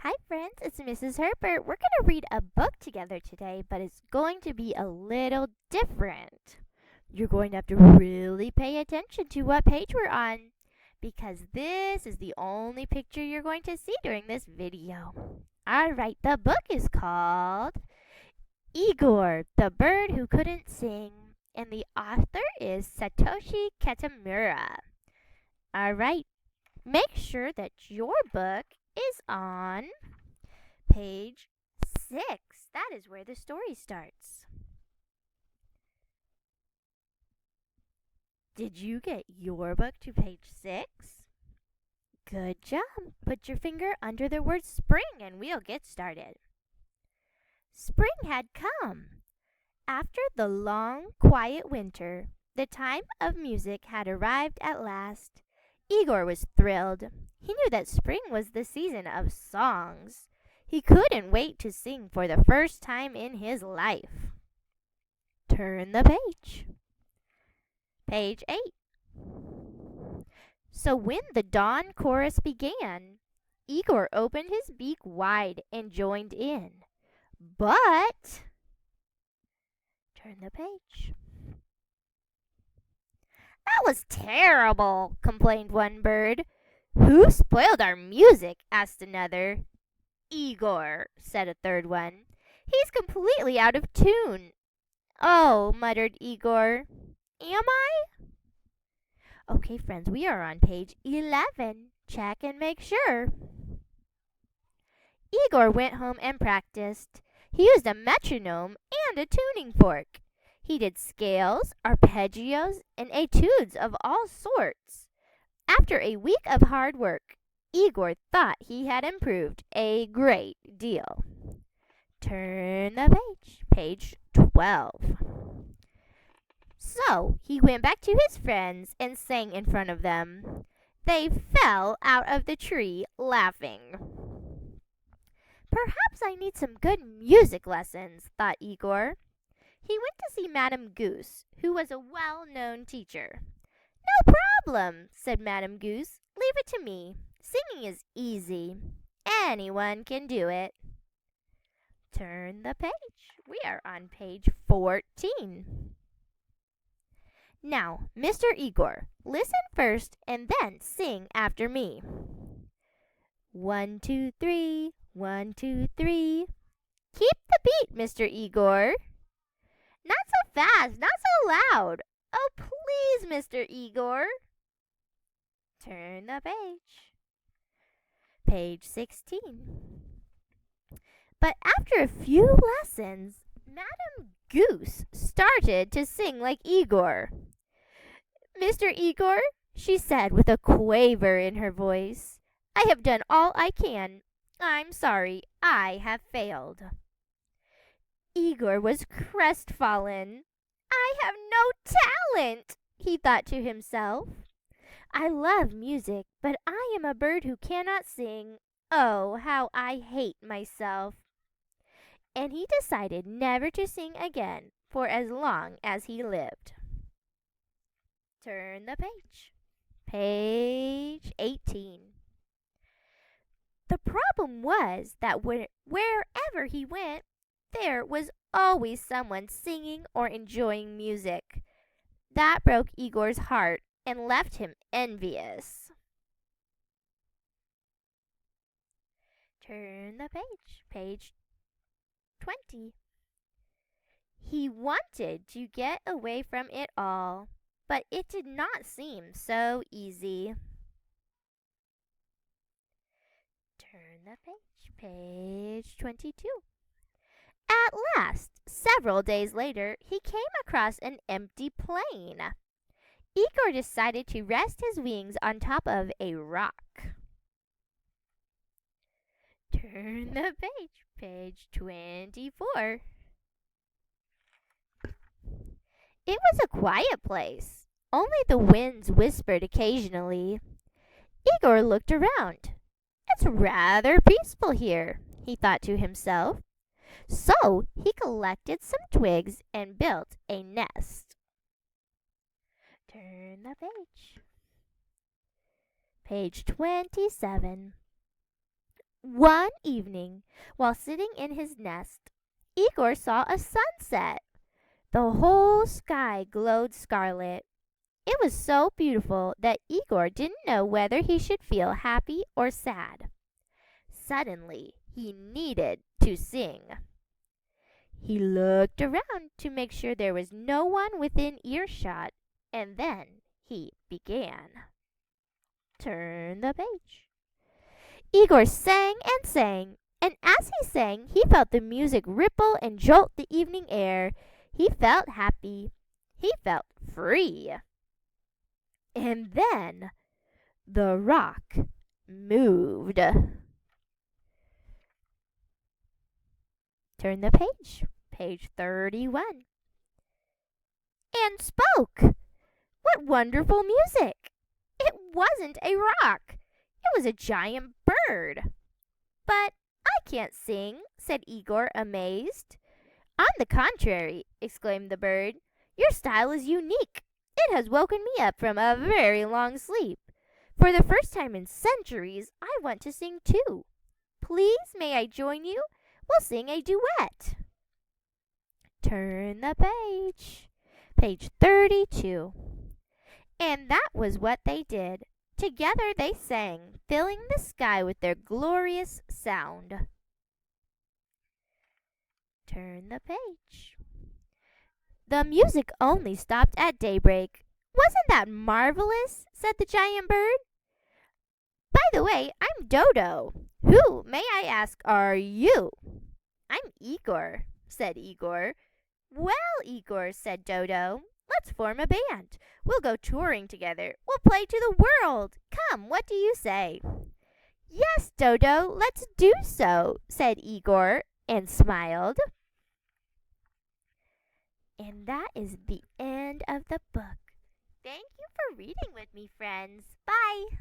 Hi, friends, it's Mrs. Herbert. We're going to read a book together today, but it's going to be a little different. You're going to have to really pay attention to what page we're on because this is the only picture you're going to see during this video. Alright, the book is called Igor, the Bird Who Couldn't Sing, and the author is Satoshi Kitamura. Alright, make sure that your book is on page 6. That is where the story starts. Did you get your book to page 6? Good job. Put your finger under the word spring and we'll get started. Spring had come. After the long, quiet winter, the time of music had arrived at last. Igor was thrilled. He knew that spring was the season of songs. He couldn't wait to sing for the first time in his life. Turn the page. Page 8. So when the dawn chorus began, Igor opened his beak wide and joined in. But turn the page. That was terrible, complained one bird. Who spoiled our music? Asked another. Igor, said a third one. He's completely out of tune. Oh, muttered Igor. Am I? Okay, friends, we are on page 11. Check and make sure. Igor went home and practiced. He used a metronome and a tuning fork. He did scales, arpeggios, and etudes of all sorts. After a week of hard work, Igor thought he had improved a great deal. Turn the page, page 12. So he went back to his friends and sang in front of them. They fell out of the tree laughing. Perhaps I need some good music lessons, thought Igor. He went to see Madame Goose, who was a well-known teacher. No problem, said Madame Goose. Leave it to me. Singing is easy. Anyone can do it. Turn the page. We are on page 14. Now, Mr. Igor, listen first and then sing after me. 1, 2, 3, 1, 2, 3. Keep the beat, Mr. Igor. Not so fast, not so loud. Oh, please, Mr. Igor. Turn the page. Page 16. But after a few lessons, Madame Goose started to sing like Igor. Mr. Igor, she said with a quaver in her voice, I have done all I can. I'm sorry, I have failed. Igor was crestfallen. I have no talent, he thought to himself. I love music, but I am a bird who cannot sing. Oh, how I hate myself. And he decided never to sing again for as long as he lived. Turn the page. Page 18. The problem was that wherever he went, there was always someone singing or enjoying music. That broke Igor's heart and left him envious. Turn the page. Page 20. He wanted to get away from it all, but it did not seem so easy. Turn the page. Page 22. At last, several days later, he came across an empty plane. Igor decided to rest his wings on top of a rock. Turn the page. Page 24. It was a quiet place. Only the winds whispered occasionally. Igor looked around. It's rather peaceful here, he thought to himself. So he collected some twigs and built a nest. Turn the page. Page 27. One evening, while sitting in his nest, Igor saw a sunset. The whole sky glowed scarlet. It was so beautiful that Igor didn't know whether he should feel happy or sad. Suddenly, he needed to sing. He looked around to make sure there was no one within earshot, and then he began. Turn the page. Igor sang and sang, and as he sang, he felt the music ripple and jolt the evening air. He felt happy. He felt free. And then the rock moved. Turn the page. Page 31. And spoke. What wonderful music! It wasn't a rock. It was a giant bird. But I can't sing, said Igor, amazed. On the contrary, exclaimed the bird, your style is unique. It has woken me up from a very long sleep. For the first time in centuries, I want to sing too. Please, may I join you? We'll sing a duet. Turn the page. Page 32. And that was what they did. Together they sang, filling the sky with their glorious sound. Turn the page. The music only stopped at daybreak. Wasn't that marvelous? Said the giant bird. By the way, I'm Dodo. Who, may I ask, are you? I'm Igor, said Igor. Well, Igor, said Dodo, let's form a band. We'll go touring together. We'll play to the world. Come, what do you say? Yes, Dodo, let's do so, said Igor, and smiled. And that is the end of the book. Thank you for reading with me, friends. Bye.